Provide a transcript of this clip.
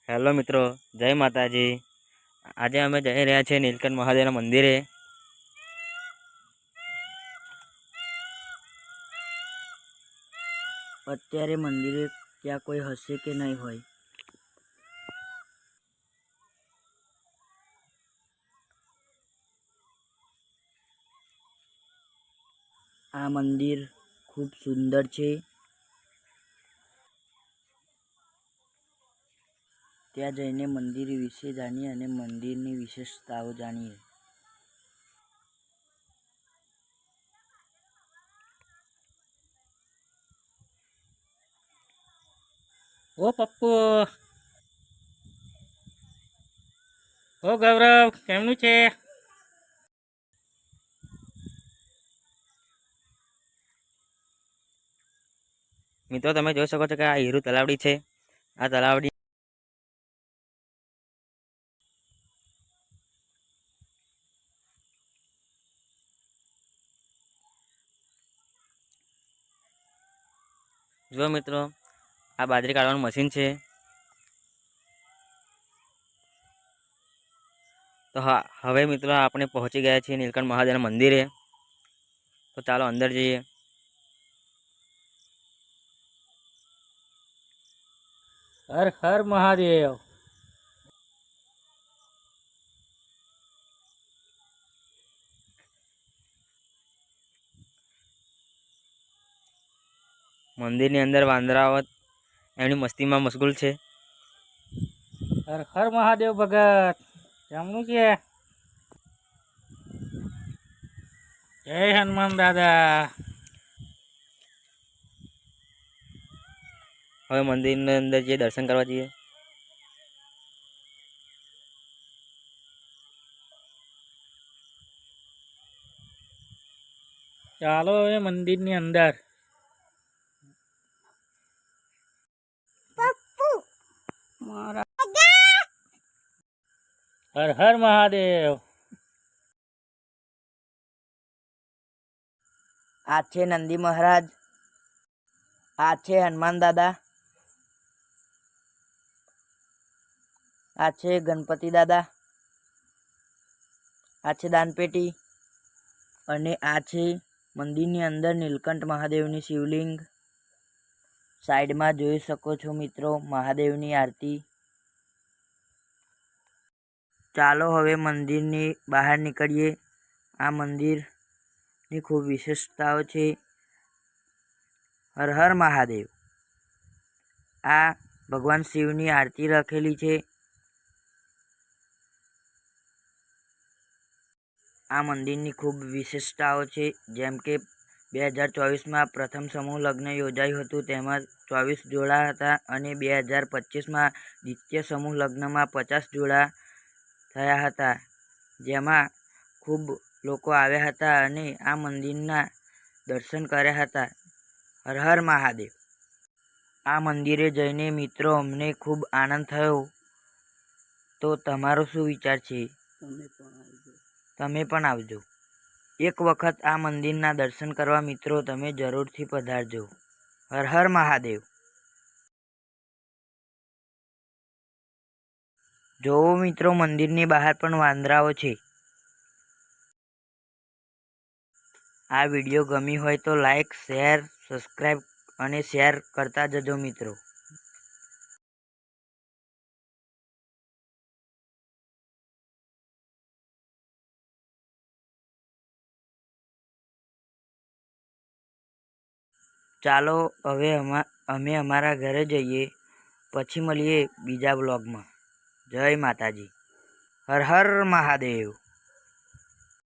Hello મિત્રો, જય માતાજી। આજે અમે જઈ રહ્યા છીએ નીલકંઠ મહાદેવના મંદિરે। અત્યારે મંદિરે ત્યાં કોઈ હશે કે નહીં હોય। આ મંદિર ખૂબ સુંદર છે। ત્યાં જઈને મંદિર વિશે જાણીએ અને મંદિરની વિશેષતાઓ જાણીએ। ઓ પપ્પુ, ઓ ગૌરવ, કેમનું છે? મિત્રો, તમે જોઈ શકો છો કે આ હીરુ તલાવડી છે। આ તલાવડી જો મિત્રો, આ બાજરી કાઢવાનું મશીન છે। તો હા, હવે મિત્રો આપણે પહોંચી ગયા છીએ નીલકંઠ મહાદેવના મંદિરે। તો ચાલો અંદર જઈએ। હર હર મહાદેવ। મંદિરની અંદર વાંદરાઓ એમની મસ્તીમાં મશગુલ છે। હર હર મહાદેવ ભગત, કેમનું છે? જય હનુમાન દાદા। હવે મંદિરની અંદર જઈએ, દર્શન કરવા જઈએ। ચાલો હવે મંદિરની અંદર। હર હર મહાદેવ। આ છે નંદી મહારાજ, આ છે હનુમાન દાદા, આ છે ગણપતિ દાદા, આ છે દાનપેટી અને આ છે મંદિરની અંદર નીલકંઠ મહાદેવની શિવલિંગ। સાઈડમાં જોઈ શકો છો મિત્રો મહાદેવની આરતી। ચાલો હવે મંદિરની બહાર નીકળીએ। આ મંદિરની ખૂબ વિશેષતાઓ છે। હર હર મહાદેવ। આ ભગવાન શિવની આરતી રાખેલી છે। આ મંદિરની ખૂબ વિશેષતાઓ છે, જેમ કે 2024માં પ્રથમ સમૂહ લગ્ન યોજાયું હતું, તેમાં 24 જોડા હતા અને 2025માં દ્વિતીય સમૂહ લગ્નમાં 50 જોડા થયા હતા, જેમાં ખૂબ લોકો આવ્યા હતા અને આ મંદિરના દર્શન કર્યા હતા। હર હર મહાદેવ। આ મંદિરે જઈને મિત્રો અમને ખૂબ આનંદ થયો। તો તમારો શું વિચાર છે? તમે પણ આવજો। એક વખત આ મંદિરના દર્શન કરવા મિત્રો તમે જરૂરથી પધારજો। હર હર મહાદેવ। જોવો મિત્રો, મંદિરની બહાર પણ વાંદરાઓ છે। આ વિડીયો ગમી હોય તો લાઈક, શેર, સબસ્ક્રાઈબ અને શેર કરતા જજો મિત્રો। ચાલો હવે અમે અમારા ઘરે જઈએ, પછી મળીએ બીજા બ્લોગમાં। જય માતાજી। હર હર મહાદેવ।